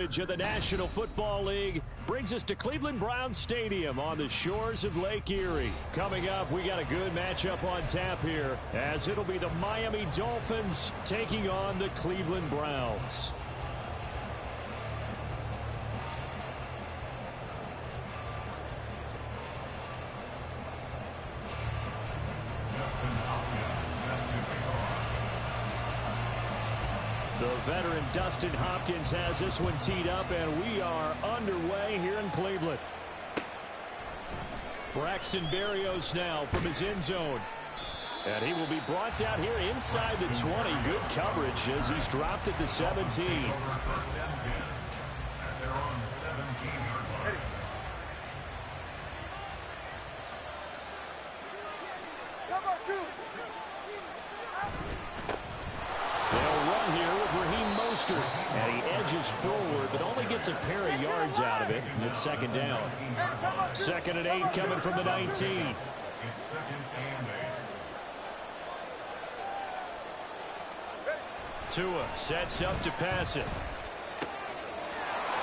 Of the National Football League brings us to Cleveland Browns Stadium on the shores of Lake Erie. Coming up, we got a good matchup on tap here, as it'll be the Miami Dolphins taking on the Cleveland Browns. The veteran Dustin Hopkins has this one teed up, and we are underway here in Cleveland. Braxton Berrios now from his end zone. And he will be brought down here inside the 20. Good coverage as he's dropped at the 17. And he edges forward, but only gets a pair of yards out of it, and it's second down. 2nd and 8 coming from the 19. Tua sets up to pass it.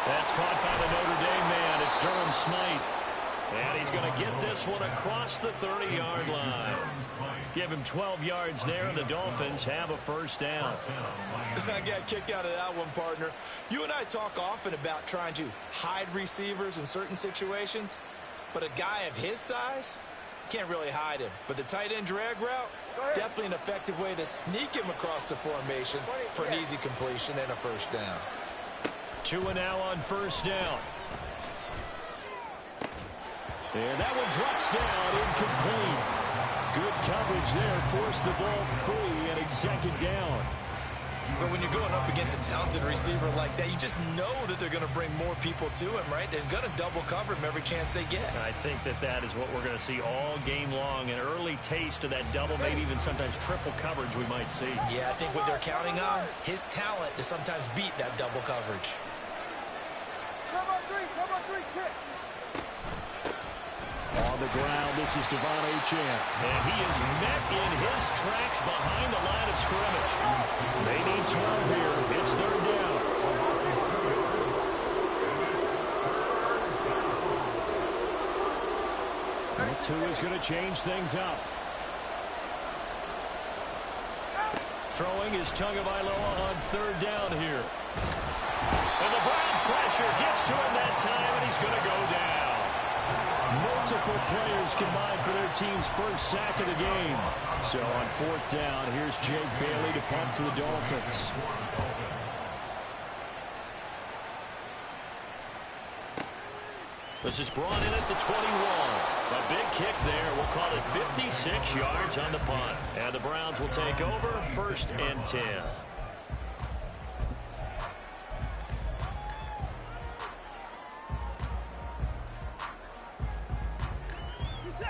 That's caught by the Notre Dame man. It's Durham Smythe. And he's going to get this one across the 30-yard line. Give him 12 yards there, and the Dolphins have a first down. I got a kick out of that one, partner. You and I talk often about trying to hide receivers in certain situations, but a guy of his size, can't really hide him. But the tight end drag route, definitely an effective way to sneak him across the formation for an easy completion and a first down. Tua now on first down. And that one drops down, incomplete. Good coverage there, forced the ball free, and it's second down. But when you're going up against a talented receiver like that, you just know that they're going to bring more people to him, right? They're going to double cover him every chance they get. I think that is what we're going to see all game long. An early taste of that double, maybe even sometimes triple coverage we might see. Yeah, I think what they're counting on, his talent to sometimes beat that double coverage. Come on, 3, kick. On the ground, this is Devon Achane. And he is met in his tracks behind the line of scrimmage. They need 12 here. It's third down. Well, Tua's going to change things up. Throwing is Tagovailoa on third down here. And the Browns pressure gets to him that time, and he's going to go down. Multiple players combined for their team's first sack of the game. So on fourth down, here's Jake Bailey to punt for the Dolphins. This is brought in at the 21. A big kick there. We'll call it 56 yards on the punt. And the Browns will take over 1st and 10.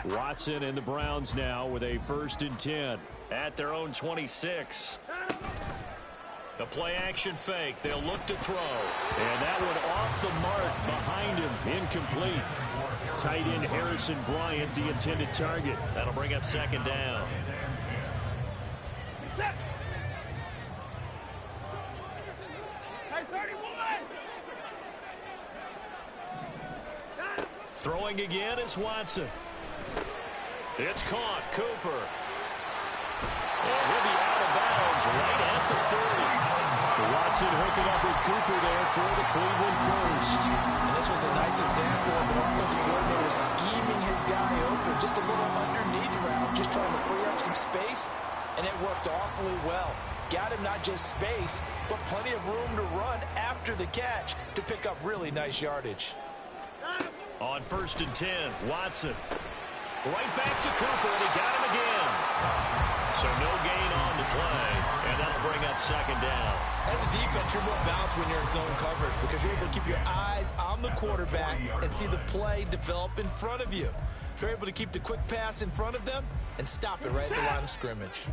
Watson and the Browns now with a 1st and 10 at their own 26. The play action fake. They'll look to throw. And that one off the mark behind him. Incomplete. Tight end Harrison Bryant, the intended target. That'll bring up second down. Throwing again is Watson. It's caught. Cooper. And he'll be out of bounds right at the 30. Watson hooking up with Cooper there for the Cleveland first. And this was a nice example of an offensive coordinator scheming his guy open. Just a little underneath route, just trying to free up some space, and it worked awfully well. Got him not just space, but plenty of room to run after the catch to pick up really nice yardage. On 1st and 10, Watson. Right back to Cooper, and he got him again. So no gain on the play, and that'll bring up second down. As a defense, you're more balanced when you're in zone coverage because you're able to keep your eyes on the quarterback and see the play develop in front of you. You're able to keep the quick pass in front of them and stop it right at the line of scrimmage.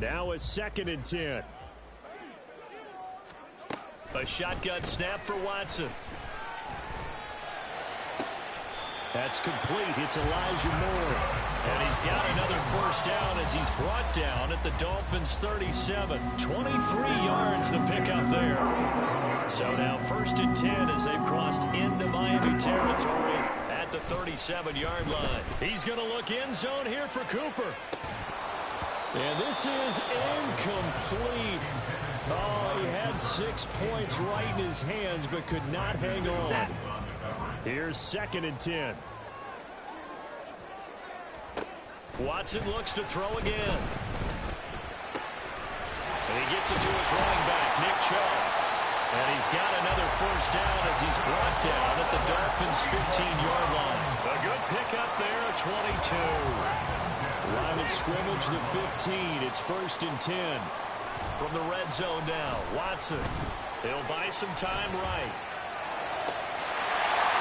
Now a 2nd and 10. A shotgun snap for Watson. That's complete. It's Elijah Moore. And he's got another first down as he's brought down at the Dolphins' 37. 23 yards to pick up there. So now 1st and 10 as they've crossed into Miami territory at the 37-yard line. He's going to look end zone here for Cooper. And this is incomplete. Oh, he had 6 points right in his hands but could not hang on. Here's 2nd and 10. Watson looks to throw again. And he gets it to his running back, Nick Chubb. And he's got another first down as he's brought down at the Dolphins' 15-yard line. A good pickup there at 22. Line of scrimmage, the 15. It's 1st and 10. From the red zone now, Watson. He'll buy some time right.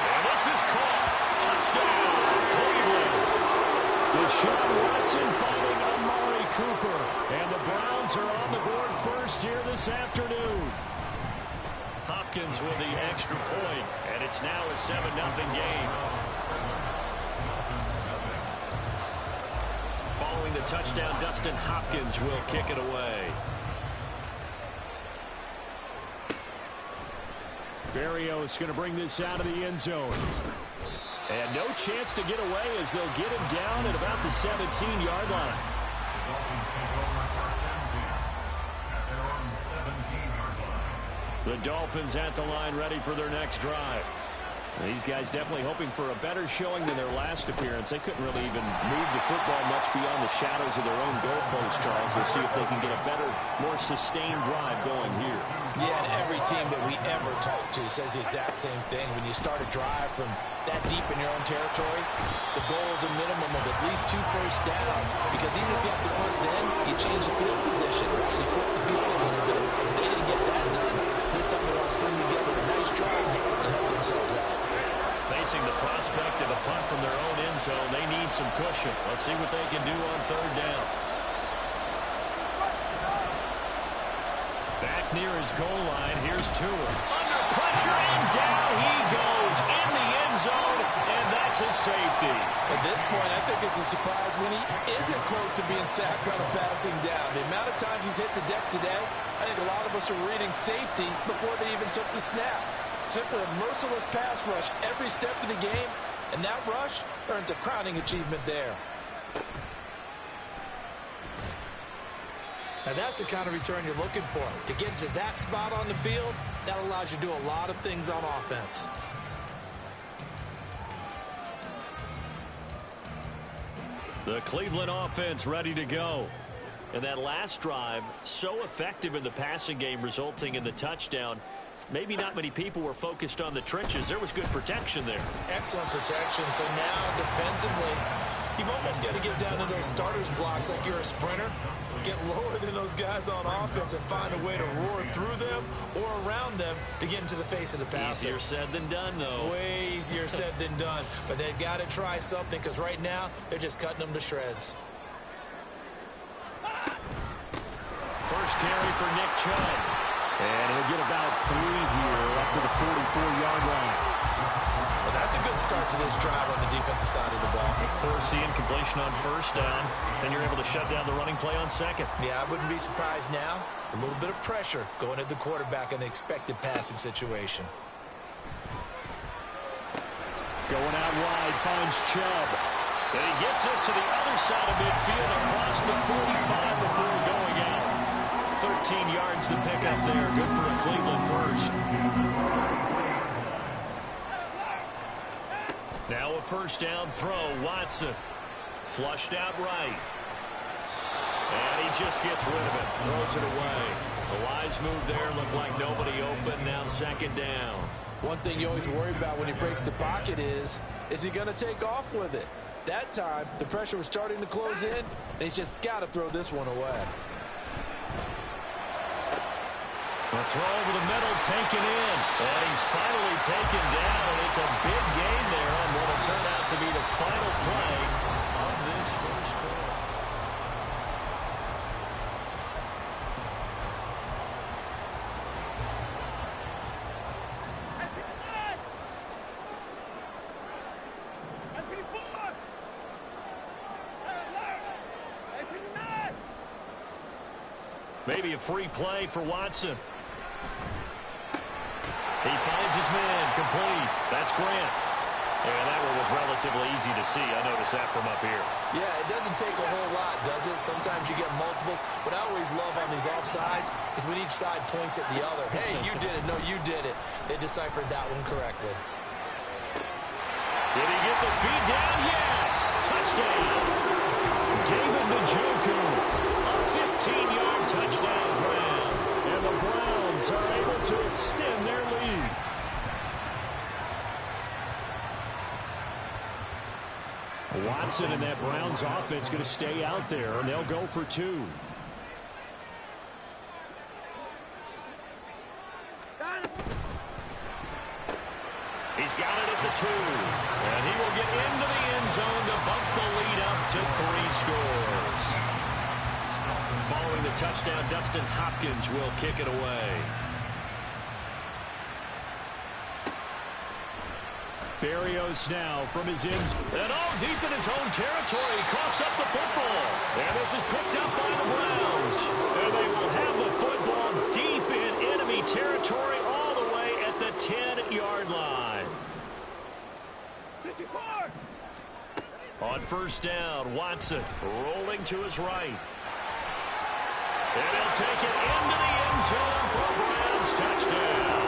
And this is caught. Touchdown, Cleveland. Deshaun Watson finding Amari Cooper. And the Browns are on the board first here this afternoon. Hopkins with the extra point, and it's now a 7-0 game. Following the touchdown, Dustin Hopkins will kick it away. Berrios going to bring this out of the end zone. And no chance to get away as they'll get him down at about the 17-yard line. The Dolphins at the line ready for their next drive. These guys definitely hoping for a better showing than their last appearance. They couldn't really even move the football much beyond the shadows of their own goalpost, Charles. We'll see if they can get a better, more sustained drive going here. Yeah, and every team that we ever talk to says the exact same thing. When you start a drive from that deep in your own territory, the goal is a minimum of at least 2 first downs. Because even if you have to put it in, you change the field position, right? You put the field in a little bit. They didn't get that done. This time they want to string together a nice drive and help themselves out. Facing the prospect of a punt from their own end zone, they need some cushion. Let's see what they can do on 3rd down. Back near his goal line, here's Tua. Under pressure, and down he goes in the end zone, and that's a safety. At this point, I think it's a surprise when he isn't close to being sacked on a passing down. The amount of times he's hit the deck today, I think a lot of us are reading safety before they even took the snap. Simply a merciless pass rush every step of the game, and that rush earns a crowning achievement there. Now that's the kind of return you're looking for. To get to that spot on the field, that allows you to do a lot of things on offense. The Cleveland offense ready to go. And that last drive, so effective in the passing game, resulting in the touchdown. Maybe not many people were focused on the trenches. There was good protection there. Excellent protection. So now defensively, you've almost got to get down to those starters blocks like you're a sprinter. Get lower than those guys on offense and find a way to roar through them or around them to get into the face of the passer. Easier said than done, though. Way easier said than done. But they've got to try something because right now they're just cutting them to shreds. First carry for Nick Chubb. And he'll get about 3 here up to the 44-yard line. Well, that's a good start to this drive on the defensive side of the ball. Forcing completion on 1st down, and you're able to shut down the running play on 2nd. Yeah, I wouldn't be surprised now. A little bit of pressure going at the quarterback in the expected passing situation. Going out wide, finds Chubb. And he gets us to the other side of midfield across the 45 before going out. 13 yards to pick up there. Good for a Cleveland first. Now a first down throw. Watson flushed out right. And he just gets rid of it. Throws it away. The wise move there. Looked like nobody open. Now 2nd down. One thing you always worry about when he breaks the pocket is he going to take off with it? That time, the pressure was starting to close in, and he's just got to throw this one away. The throw over the middle, taken in. And he's finally taken down, and it's a big gain there on what will turn out to be the final play of this first quarter. Maybe a free play for Watson. He finds his man, complete. That's Grant. And that one was relatively easy to see. I noticed that from up here. Yeah, it doesn't take a whole lot, does it? Sometimes you get multiples. What I always love on these offsides is when each side points at the other. Hey, you did it. No, you did it. They deciphered that one correctly. Did he get the feed down? Yes! Touchdown! David Njoku. A 15-yard touchdown grab. And the Browns are able to extend their lead. Watson and that Browns offense going to stay out there, and they'll go for 2. He's got it at the 2. And he will get into the end zone to bump the lead up to 3 scores. Following the touchdown, Dustin Hopkins will kick it away. Berrios now from his ends. And deep in his own territory. He coughs up the football. And this is picked up by the Browns. And they will have the football deep in enemy territory all the way at the 10-yard line. On first down, Watson rolling to his right. And he'll take it into the end zone for a Browns touchdown.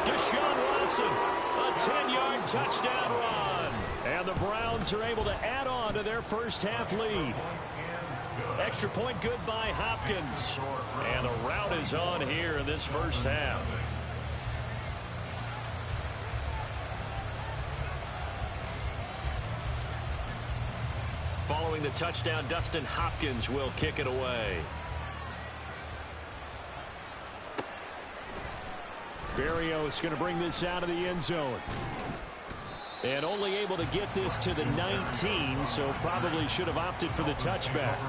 Deshaun Watson, a 10-yard touchdown run. And the Browns are able to add on to their first half lead. Extra point good by Hopkins. And the rout is on here in this first half. Following the touchdown, Dustin Hopkins will kick it away. Berrios going to bring this out of the end zone. And only able to get this to the 19, so probably should have opted for the touchback.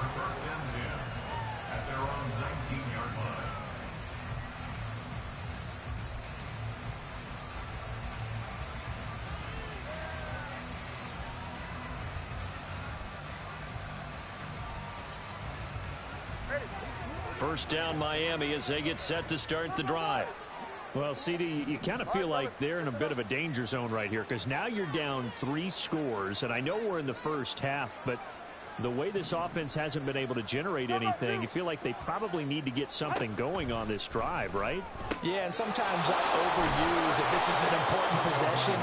First down, Miami, as they get set to start the drive. Well, CD, you kind of feel like they're in a bit of a danger zone right here because now you're down 3 scores, and I know we're in the first half, but the way this offense hasn't been able to generate anything, you feel like they probably need to get something going on this drive, right? Yeah, and sometimes I overuse if this is an important possession.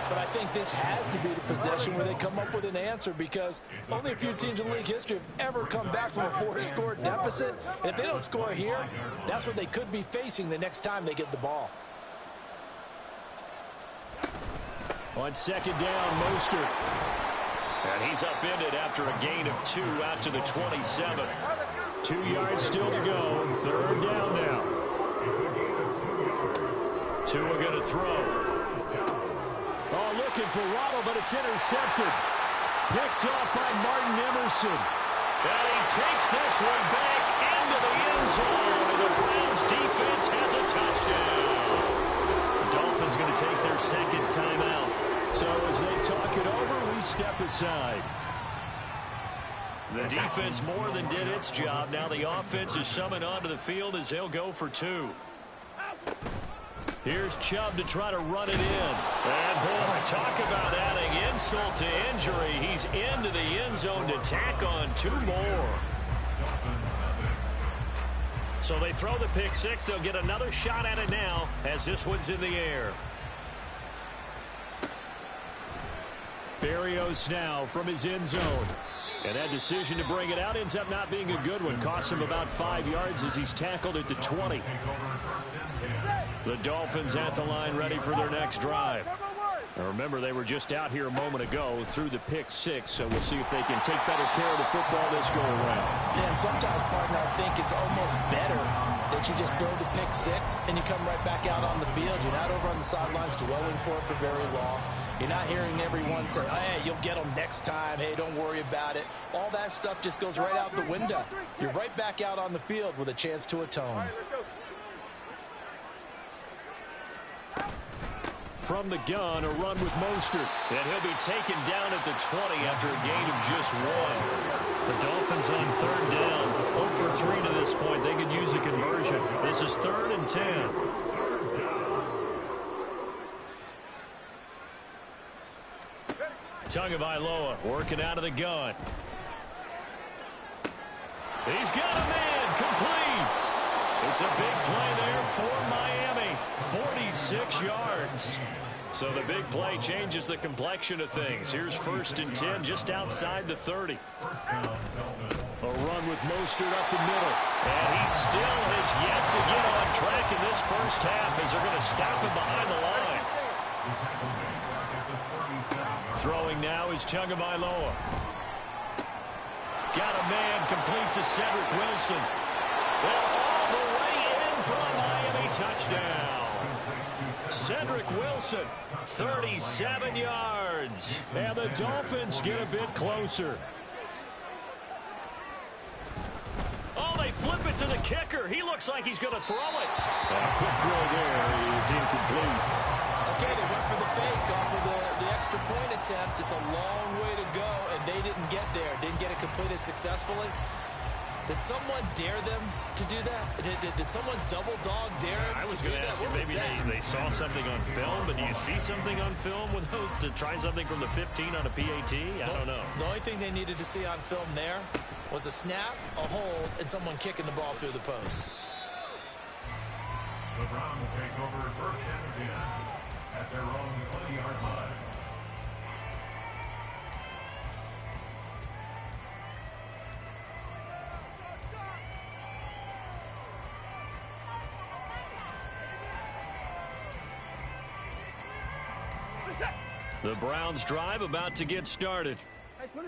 But I think this has to be the possession where they come up with an answer because only a few teams in league history have ever come back from a 4-score deficit. And if they don't score here, that's what they could be facing the next time they get the ball. On second down, Mostert. And he's upended after a gain of 2 out to the 27. 2 yards still to go. Third down now. Tua going to throw. Oh, looking for Waddle, but it's intercepted. Picked off by Martin Emerson. And he takes this one back into the end zone. And the Browns defense has a touchdown. The Dolphins going to take their second timeout. So as they talk it over, we step aside. The defense more than did its job. Now the offense is summoned onto the field as they'll go for 2. Here's Chubb to try to run it in. And boy, talk about adding insult to injury. He's into the end zone to tack on 2 more. So they throw the pick 6. They'll get another shot at it now as this one's in the air. Berrios now from his end zone. And that decision to bring it out ends up not being a good one. Costs him about 5 yards as he's tackled at the 20. The Dolphins at the line ready for their next drive. Now remember, they were just out here a moment ago through the pick 6, so we'll see if they can take better care of the football this go around. Yeah, and sometimes, partner, I think it's almost better that you just throw the pick 6 and you come right back out on the field. You're not over on the sidelines dwelling for it for very long. You're not hearing everyone say, hey, you'll get them next time. Hey, don't worry about it. All that stuff just goes right out the window. You're right back out on the field with a chance to atone. From the gun, a run with Mostert. And he'll be taken down at the 20 after a gain of just 1. The Dolphins on third down. 0 for 3 to this point. They could use a conversion. This is 3rd and 10. Tagovailoa working out of the gun. He's got a man complete. It's a big play there for Miami. 46 yards. So the big play changes the complexion of things. Here's 1st and 10 just outside the 30. A run with Mostert up the middle. And he still has yet to get on track in this first half as they're going to stop him behind the line. Throwing now is Tagovailoa. Got a man complete to Cedric Wilson. Well, all the way in for a Miami touchdown. Cedric Wilson, 37 yards. And the Dolphins get a bit closer. Oh, they flip it to the kicker. He looks like he's going to throw it. And a quick throw there is incomplete. Okay, they went for the fake off of the extra point attempt. It's a long way to go, and they didn't get there. Didn't get it completed successfully. Did someone dare them to do that? Did someone double dog dare them I was to do going to that? ask you, maybe they saw something on film, but do you see something on film with those to try something from the 15 on a PAT? I don't know. The only thing they needed to see on film there was a snap, a hold, and someone kicking the ball through the post. The Browns take over 1st and 10 at their own 20-yard line. The Browns drive about to get started.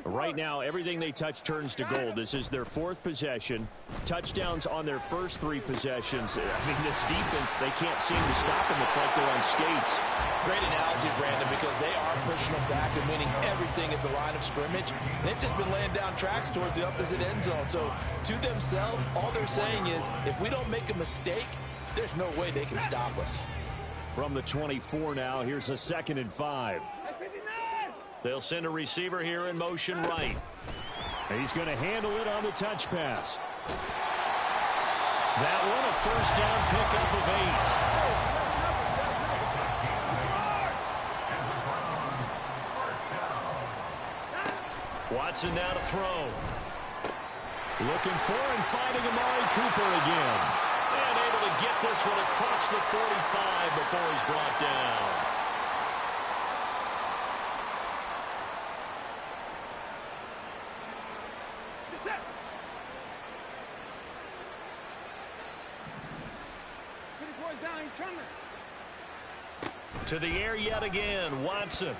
Right now, everything they touch turns to gold. This is their 4th possession. Touchdowns on their first 3 possessions. I mean, this defense, they can't seem to stop them. It's like they're on skates. Great analogy, Brandon, because they are pushing them back and winning everything at the line of scrimmage. They've just been laying down tracks towards the opposite end zone. So, to themselves, all they're saying is, if we don't make a mistake, there's no way they can stop us. From the 24 now, here's a 2nd and 5. They'll send a receiver here in motion right. He's going to handle it on the touch pass. That one, a first down pickup of 8. Watson now to throw. Looking for and finding Amari Cooper again. And able to get this one across the 45 before he's brought down. To the air yet again, Watson.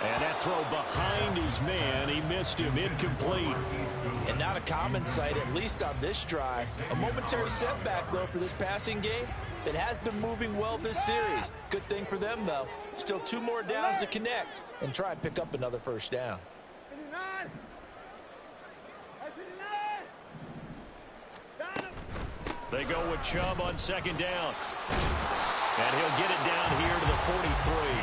And that throw behind his man. He missed him, incomplete. And not a common sight, at least on this drive. A momentary setback, though, for this passing game that has been moving well this series. Good thing for them, though. Still 2 more downs to connect and try and pick up another first down. They go with Chubb on 2nd down. And he'll get it down here to the 43.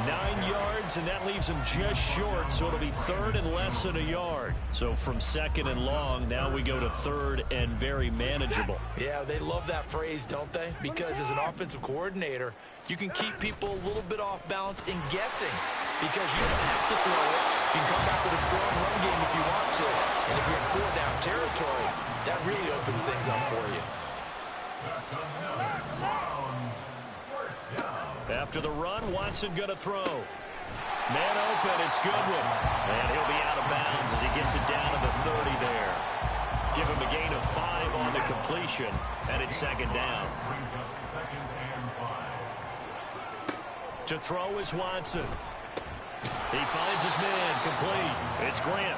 9 yards, and that leaves him just short, so it'll be 3rd and less than a yard. So from 2nd and long, now we go to 3rd and very manageable. Yeah, they love that phrase, don't they? Because as an offensive coordinator, you can keep people a little bit off balance and guessing because you don't have to throw it. You can come back with a strong run game if you want to. And if you're in 4-down territory, that really opens things up for you. After the run, Watson going to throw. Man open, it's Goodwin. And he'll be out of bounds as he gets it down to the 30 there. Give him a gain of 5 on the completion, and it's 2nd down. To throw is Watson. He finds his man complete. It's Grant.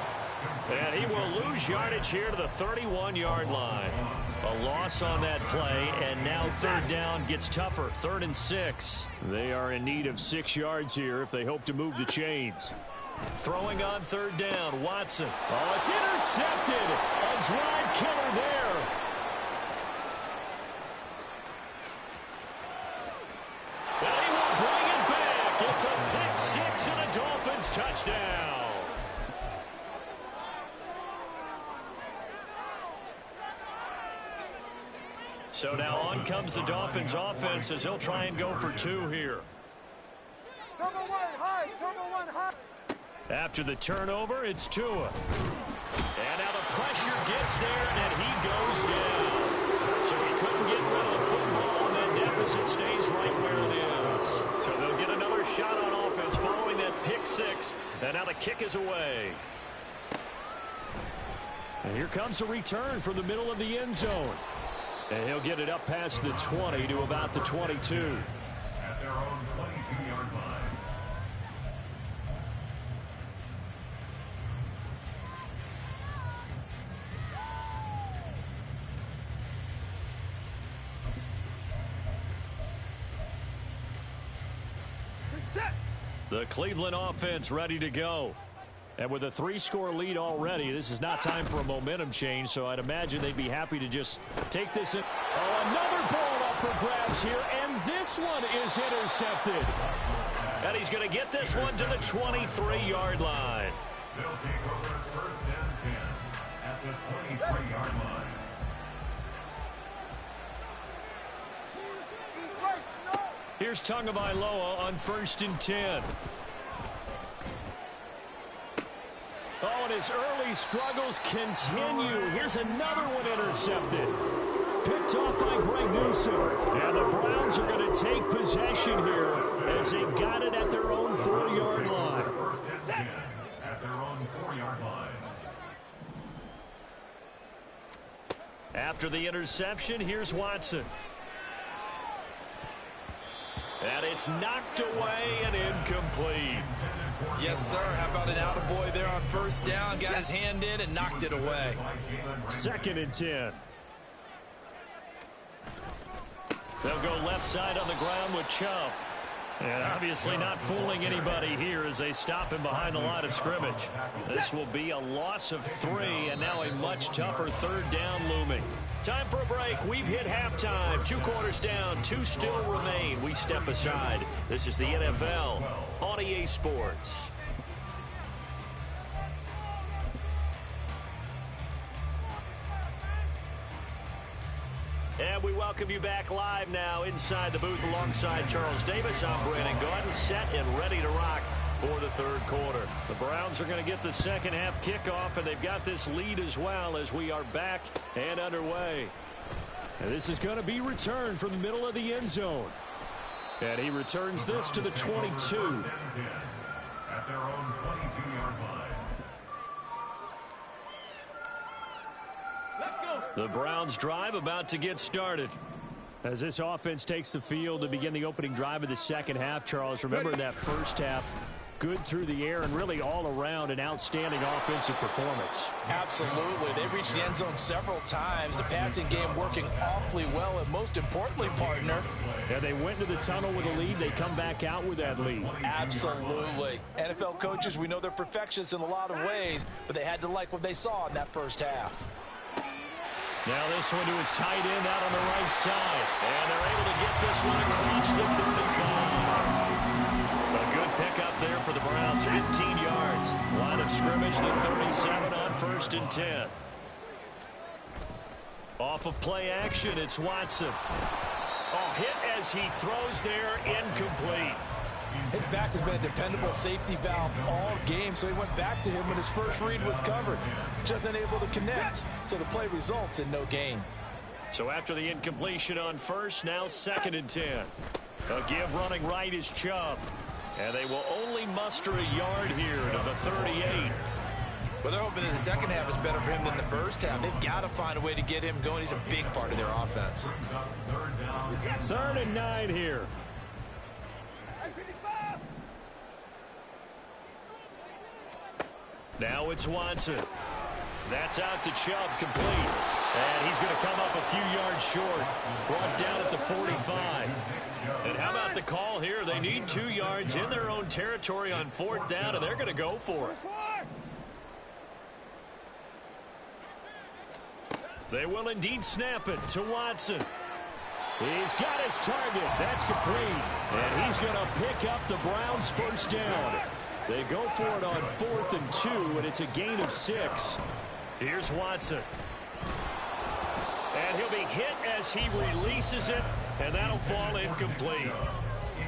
And he will lose yardage here to the 31-yard line. A loss on that play, and now 3rd down gets tougher. 3rd and 6. They are in need of 6 yards here if they hope to move the chains. Throwing on 3rd down, Watson. Oh, it's intercepted. A drive killer there. And he will bring it It's a pick six and a Dolphins touchdown. So now on comes the Dolphins offense as he'll try and go for two here. Turbo one high, turbo one high. After the turnover, it's Tua. And now the pressure gets there, and he goes down. So he couldn't get rid of the football, and that deficit stays right where it is. So they'll get another shot on offense following that pick six. And now the kick is away. And here comes a return from the middle of the end zone. And he'll get it up past the 20 to about the 22. At their own 22-yard line. The Cleveland offense ready to go. And with a 3-score lead already, this is not time for a momentum change, so I'd imagine they'd be happy to just take this in. Oh, another ball up for grabs here, and this one is intercepted. And he's going to get this one to the 23-yard line. They'll take over first and 10 at the 23-yard line. Here's Tagovailoa on 1st and 10. Oh, and his early struggles continue. Here's another one intercepted. Picked off by Greg Newsome. And the Browns are going to take possession here as they've got it at their own 4-yard line. First and 10 at their own 4-yard line. After the interception, here's Watson. And it's knocked away and incomplete. Yes, sir. How about an attaboy there on first down? Got his hand in and knocked it away. 2nd and 10. They'll go left side on the ground with Chubb. And obviously not fooling anybody here as they stop him behind the line of scrimmage. This will be a loss of 3, and now a much tougher 3rd down looming. Time for a break. We've hit halftime. 2 quarters down. 2 still remain. We step aside. This is the NFL on EA Sports. And we welcome you back live now inside the booth alongside Charles Davis. I'm Brandon Gaudin, set and ready to rock for the 3rd quarter. The Browns are going to get the second half kickoff, and they've got this lead as well as we are back and underway. And this is going to be returned from the middle of the end zone. And he returns this to the 22. At their own 22-yard line. The Browns drive about to get started. As this offense takes the field to begin the opening drive of the second half, Charles, remember that first half, good through the air and really all around an outstanding offensive performance. Absolutely. They reached the end zone several times. The passing game working awfully well, and most importantly, partner. Yeah, they went to the tunnel with a lead. They come back out with that lead. Absolutely. NFL coaches, we know they're perfectionists in a lot of ways, but they had to like what they saw in that first half. Now this one to his tight end out on the right side. And they're able to get this one across the 35. A good pickup there for the Browns. 15 yards. Line of scrimmage, the 37 on 1st and 10. Off of play action, it's Watson. Oh, hit as he throws there, incomplete. His back has been a dependable safety valve all game, so he went back to him when his first read was covered. Just unable to connect, so the play results in no gain. So after the incompletion on 1st, now 2nd and 10. A give running right is Chubb. And they will only muster a yard here to the 38. Well, they're hoping that the second half is better for him than the first half. They've got to find a way to get him going. He's a big part of their offense. 3rd and 9 here. Now it's Watson. That's out to Chubb, complete. And he's going to come up a few yards short. Brought down at the 45. And how about the call here? They need 2 yards in their own territory on 4th down, and they're going to go for it. They will indeed snap it to Watson. He's got his target. That's complete. And he's going to pick up the Browns' first down. They go for it on 4th and 2, and it's a gain of 6. Here's Watson. And he'll be hit as he releases it, and that'll fall incomplete.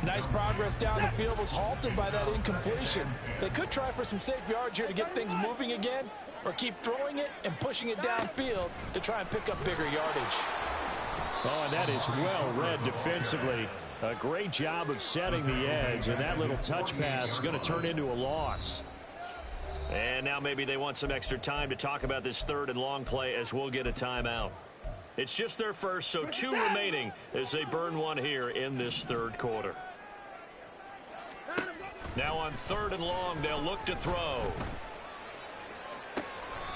Nice progress down the field, was halted by that incompletion. They could try for some safe yards here to get things moving again, or keep throwing it and pushing it downfield to try and pick up bigger yardage. Oh, and that is well read defensively. A great job of setting the edge, and that little touch pass is going to turn into a loss. And now maybe they want some extra time to talk about this 3rd and long play as we'll get a timeout. It's just their first, so 2 remaining as they burn one here in this 3rd quarter. Now on 3rd and long, they'll look to throw.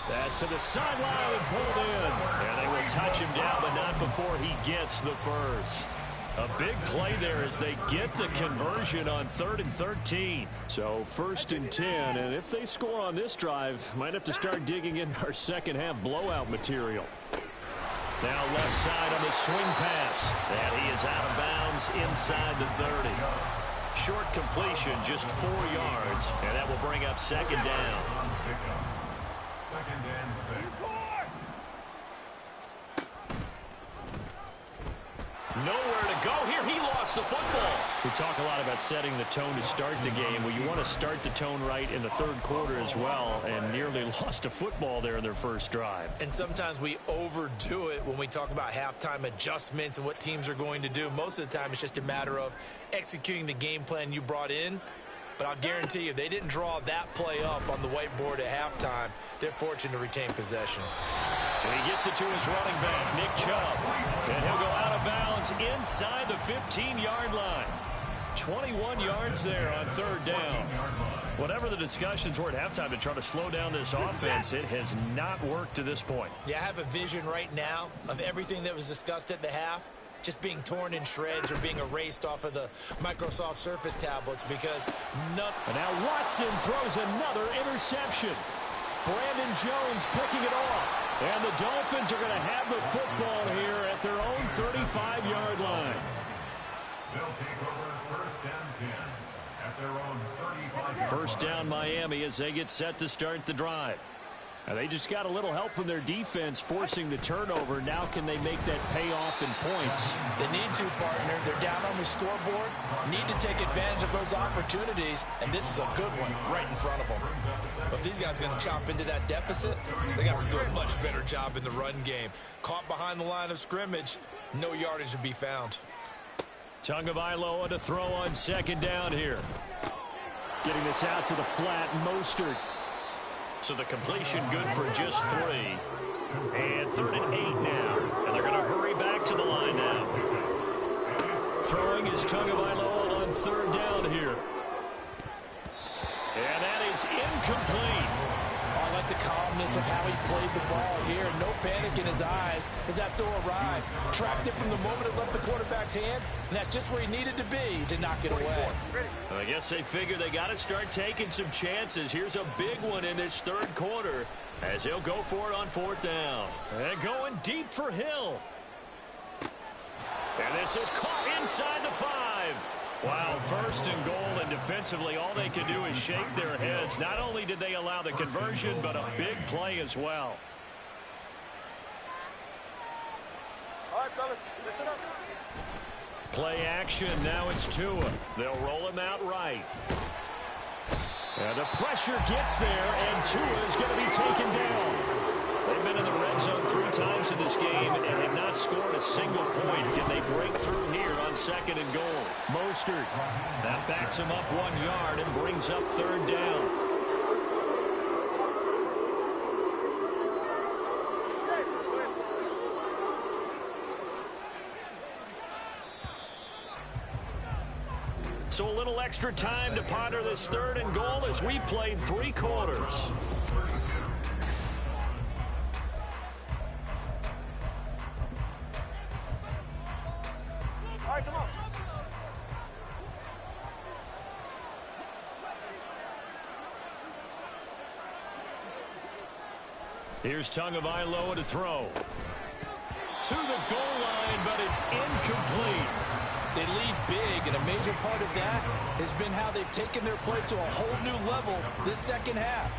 That's to the sideline and pulled in. And they will touch him down, but not before he gets the first. A big play there as they get the conversion on 3rd and 13. So 1st and 10, and if they score on this drive, might have to start digging in our second half blowout material. Now left side on the swing pass. And he is out of bounds inside the 30. Short completion, just 4 yards, and that will bring up 2nd down. 2nd and 6. Nowhere to go here. He lost the football. We talk a lot about setting the tone to start the game. Well, you want to start the tone right in the 3rd quarter as well, and nearly lost a football there in their first drive. And sometimes we overdo it when we talk about halftime adjustments and what teams are going to do. Most of the time, it's just a matter of executing the game plan you brought in. But I'll guarantee you, if they didn't draw that play up on the whiteboard at halftime, they're fortunate to retain possession. And he gets it to his running back, Nick Chubb. And he'll go out of bounds inside the 15-yard line. 21 yards there on 3rd down. Whatever the discussions were at halftime to try to slow down this offense, it has not worked to this point. Yeah, I have a vision right now of everything that was discussed at the half just being torn in shreds or being erased off of the Microsoft Surface tablets because And now Watson throws another interception. Brandon Jones picking it off. And the Dolphins are going to have the football here at their own 35-yard line. They'll take over 1st and 10 at their own 35-yard First down Miami as they get set to start the drive. And they just got a little help from their defense forcing the turnover. Now can they make that pay off in points? They need to, partner. They're down on the scoreboard. Need to take advantage of those opportunities, and this is a good one right in front of them. But if these guys are going to chop into that deficit, they got to do a much better job in the run game. Caught behind the line of scrimmage, no yardage to be found. Tagovailoa to throw on 2nd down here. Getting this out to the flat, Mostert. So the completion good for just 3. And 3rd and 8 now. And they're going to hurry back to the line now. Throwing is Tagovailoa on 3rd down here. And that is incomplete. I like the calmness of how he played the ball here. No panic in his eyes as that throw arrived. Tracked it from the moment it left the quarterback's hand, and that's just where he needed to be to knock it away. I guess they figure they got to start taking some chances. Here's a big one in this 3rd quarter as he'll go for it on 4th down. And going deep for Hill. And this is caught inside the 5. Wow, 1st and goal, and defensively all they can do is shake their heads. Not only did they allow the conversion, but a big play as well. All right, fellas, listen up. Play action, now it's Tua. They'll roll him out right. And the pressure gets there, and Tua is going to be taken down. They've been in the red zone 3 times in this game and have not scored a single point. Can they break through here on 2nd and goal? Mostert. That backs him up 1 yard and brings up 3rd down. So a little extra time to ponder this 3rd and goal as we played 3 quarters. All right, come on. Here's Tagovailoa to throw. To the goal line, but but it's incomplete. They lead big, and a major part of that has been how they've taken their play to a whole new level this second half.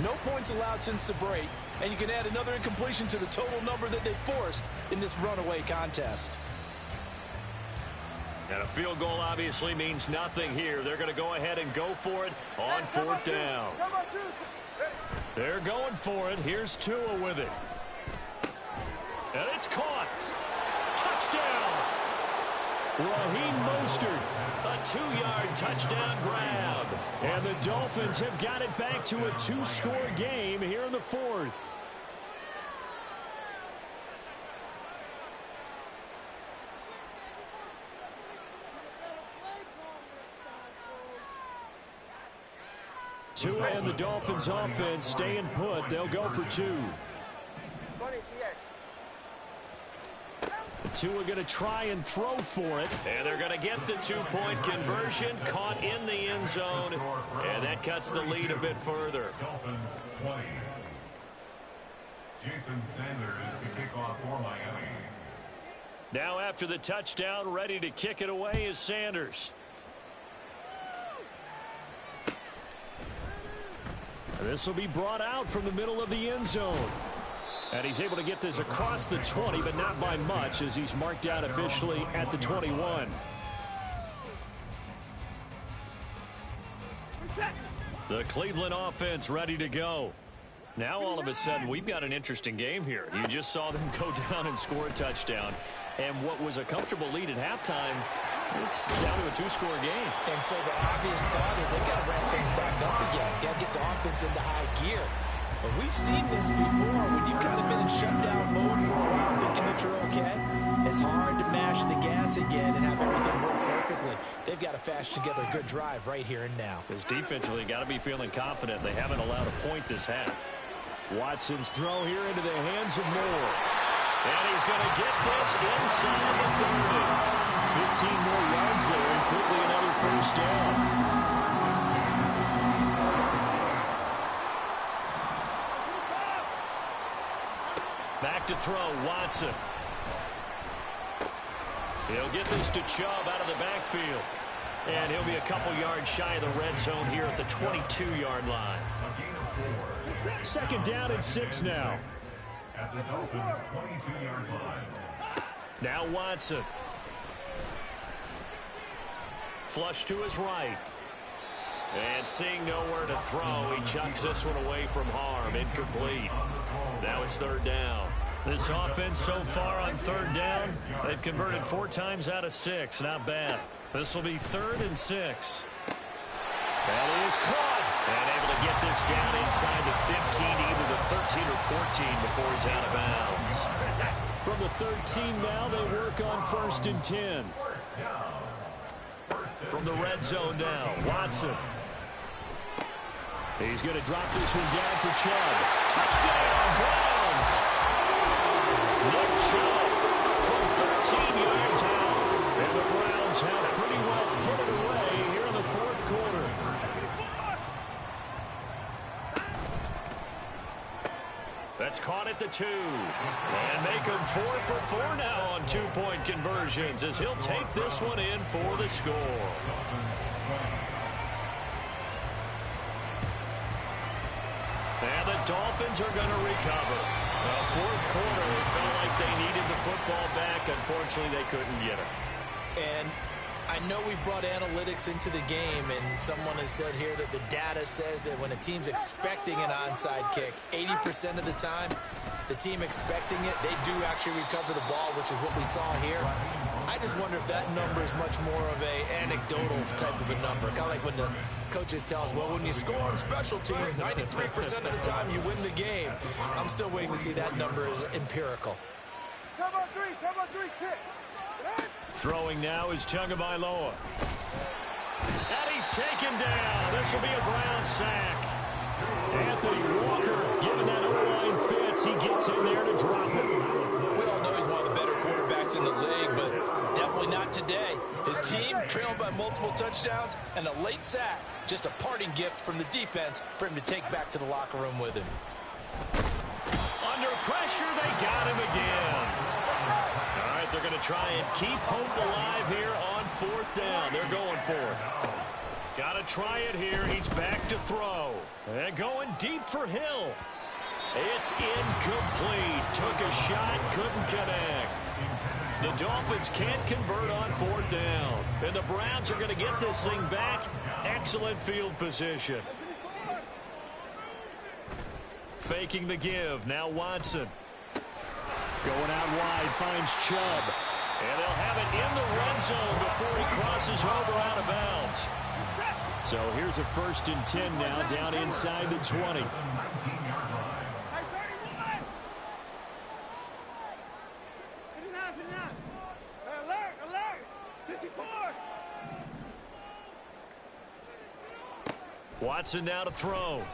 No points allowed since the break, and you can add another incompletion to the total number that they forced in this runaway contest. And a field goal obviously means nothing here. They're going to go ahead and go for it on fourth down. They're going for it. Here's Tua with it. And it's caught. Touchdown. Raheem Mostert, a 2-yard touchdown grab. And the Dolphins have got it back to a 2-score game here in the fourth. Tua and the Dolphins offense staying put. They'll go for 2. Tua going to try and throw for it. And they're going to get the 2-point conversion. Caught in the end zone. And that cuts the lead a bit further. Dolphins 20. Jason Sanders to kick off for Miami. Now after the touchdown, ready to kick it away is Sanders. This will be brought out from the middle of the end zone. And he's able to get this across the 20, but not by much, as he's marked out officially at the 21. The Cleveland offense ready to go. Now all of a sudden we've got an interesting game here. You just saw them go down and score a touchdown. And what was a comfortable lead at halftime, it's down to a 2-score game. And so the obvious thought is they've got to ramp things back up again. Got to get the offense into high gear. But we've seen this before. When you've kind of been in shutdown mode for a while thinking that you're okay, it's hard to mash the gas again and have everything work perfectly. They've got to fashion together a good drive right here and now. Because defensively, got to be feeling confident. They haven't allowed a point this half. Watson's throw here into the hands of Moore. And he's going to get this inside the 30. 15 more yards there and quickly another first down. Back to throw, Watson. He'll get this to Chubb out of the backfield. And he'll be a couple yards shy of the red zone here at the 22-yard line. Second down and 6 now. At the Dolphins' 22-yard line. Now Watson. Flush to his right. And seeing nowhere to throw, he chucks this one away from harm. Incomplete. Now it's third down. This offense so far on third down, they've converted 4 times out of 6. Not bad. This will be 3rd and 6. That is caught. And able to get this down inside the 15, either the 13 or 14 before he's out of bounds. From the 13 now, they work on 1st and 10. From the red zone now, Watson. He's going to drop this one down for Chubb. Touchdown, Browns! Nick Chubb from 13 yards out. And the Browns have pretty well put it away here in the 4th quarter. That's caught at the 2. And make him 4 for 4 now on 2-point conversions as he'll take this one in for the score. And the Dolphins are going to recover. Well, 4th quarter, it felt like they needed the football back. Unfortunately, they couldn't get it. And I know we brought analytics into the game, and someone has said here that the data says that when a team's expecting an onside kick, 80% of the time, the team expecting it, they do actually recover the ball, which is what we saw here. I just wonder if that number is much more of a anecdotal type of a number. Kind of like when the coaches tell us, well, when you score on special teams, 93% of the time you win the game. I'm still waiting to see that number as empirical. Turbo 3, kick. Throwing now is Tagovailoa. And he's taken down. This will be a Brown sack. Anthony Walker giving that O-line fits. He gets in there to drop it. We all know he's one of the better quarterbacks in the league, but definitely not today. His team trailing by multiple touchdowns and a late sack. Just a parting gift from the defense for him to take back to the locker room with him. Under pressure, they got him again. All right, they're going going to try and keep hope alive here on 4th down. They're going for it. Got to try it here. He's back to throw. And going deep for Hill. It's incomplete. Took a shot, couldn't connect. The Dolphins can't convert on 4th down. And the Browns are going to get this thing back. Excellent field position. Faking the give. Now Watson. Going out wide, finds Chubb. And they'll have it in the red zone before he crosses over out of bounds. So here's a 1st and 10 now, down inside the 20. Watson now to throw.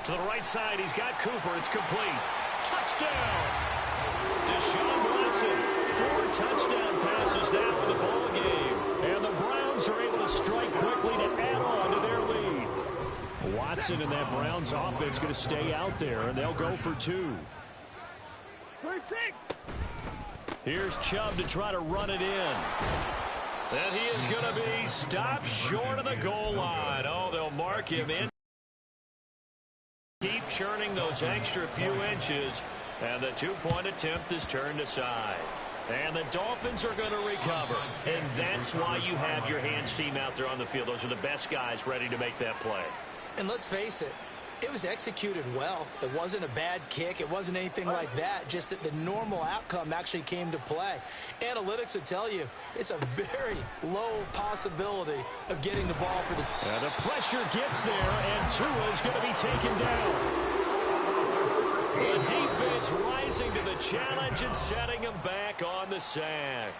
To the right side, he's got Cooper. It's complete. Touchdown! Deshaun Watson, 4 touchdown passes now in the ball game. And the Browns are able to strike quickly to add on to their lead. Watson and that Browns offense going to stay out there, and they'll go for 2. Here's Chubb to try to run it in. And he is going to be stopped short of the goal line. Oh, they'll mark him in. Keep churning those extra few inches, and the 2-point attempt is turned aside. And the Dolphins are going to recover, and that's why you have your hands team out there on the field. Those are the best guys ready to make that play. And let's face it, it was executed well. It wasn't a bad kick. It wasn't anything like that, just that the normal outcome actually came to play. Analytics will tell you it's a very low possibility of getting the ball for the... The pressure gets there, and Tua is going to be taken down. The defense rising to the challenge and setting him back on the sack.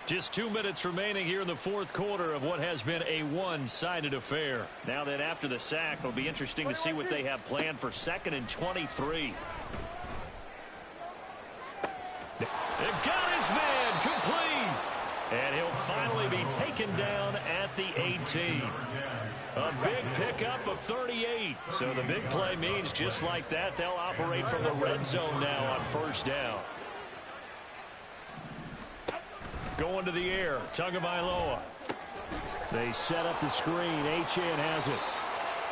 Just 2 minutes remaining here in the 4th quarter of what has been a one-sided affair. Now that after the sack, it'll be interesting to see what they have planned for 2nd and 23. They've got his man complete. And he'll finally be taken down at the 18. A big pickup of 38. So the big play means just like that, they'll operate from the red zone now on 1st down. Going to the air, Tagovailoa. They set up the screen. Achane has it.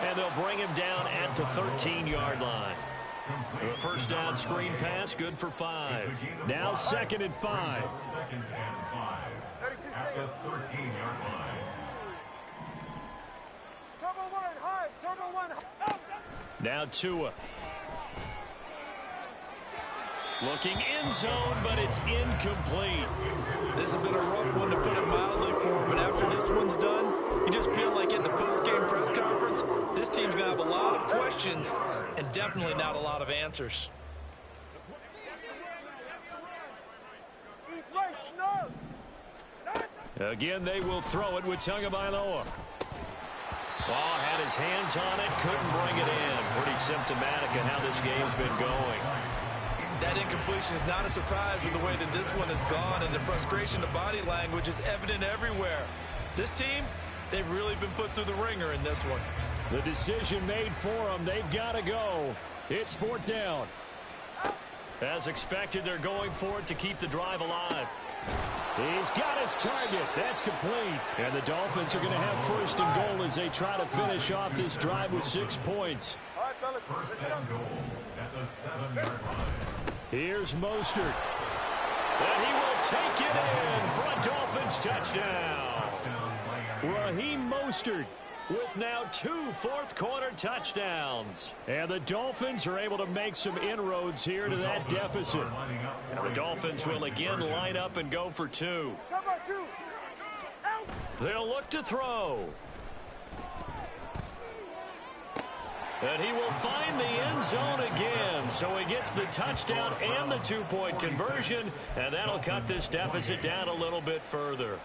And they'll bring him down at the 13-yard line. The 1st down screen pass, good for 5. Now 2nd and 5. 2nd and 5. At the 13-yard line. Turbo 1, high. Turbo 1. Now Tua. Looking end zone, but it's incomplete. This has been a rough one, to put it mildly, for him. But after this one's done, you just feel like in the post-game press conference, this team's going to have a lot of questions and definitely not a lot of answers. Again, they will throw it with Tagovailoa. Ball had his hands on it, couldn't bring it in. Pretty symptomatic of how this game's been going. That incompletion is not a surprise with the way that this one has gone, and the frustration of body language is evident everywhere. This team, they've really been put through the ringer in this one. The decision made for them. They've got to go. It's 4th down. As expected, they're going for it to keep the drive alive. He's got his target. That's complete. And the Dolphins are going to have 1st and goal as they try to finish off this drive with 6 points. All right, fellas, 1st and goal at the 7-yard line. Here's Mostert. And he will take it in for a Dolphins touchdown. Raheem Mostert with now 2 fourth-quarter touchdowns. And the Dolphins are able to make some inroads here to that deficit. And the Dolphins will again line up and go for 2. They'll look to throw. And he will find the end zone again. So he gets the touchdown and the 2-point conversion. And that'll cut this deficit down a little bit further.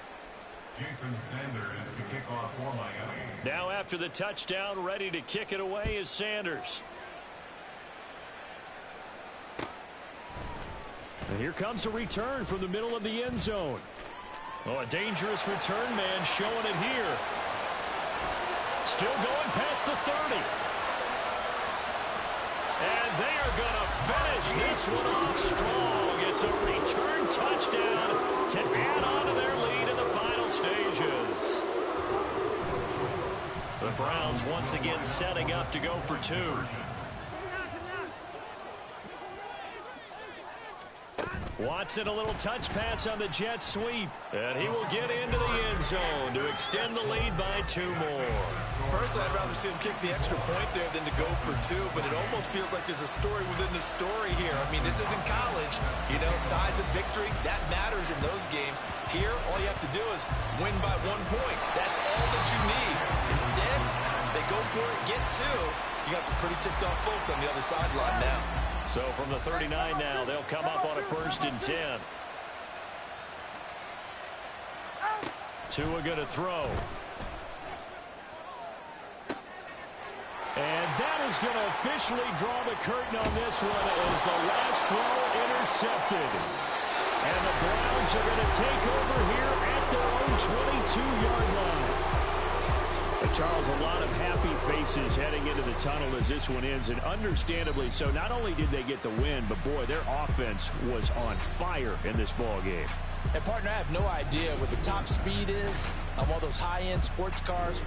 Jason Sanders to kick off for Miami. Now after the touchdown, ready to kick it away is Sanders. And here comes a return from the middle of the end zone. Oh, a dangerous return man showing it here. Still going past the 30. And they are going to finish this one off strong. It's a return touchdown to add on to their lead in the final stages. The Browns once again setting up to go for two. Watson, a little touch pass on the jet sweep. And he will get into the end zone to extend the lead by 2 more. Personally, I'd rather see him kick the extra point there than to go for 2, but it almost feels like there's a story within the story here. I mean, this isn't college. You know, size of victory, that matters in those games. Here, all you have to do is win by 1 point. That's all that you need. Instead, they go for it, get 2. You got some pretty ticked-off folks on the other sideline now. So from the 39 now, they'll come up on a 1st and 10. Tua going to throw. And that is going to officially draw the curtain on this one as the last throw intercepted. And the Browns are going to take over here at their own 22-yard line. Charles, a lot of happy faces heading into the tunnel as this one ends, and understandably so. Not only did they get the win, but, boy, their offense was on fire in this ball game. And, partner, I have no idea what the top speed is on one of those high-end sports cars.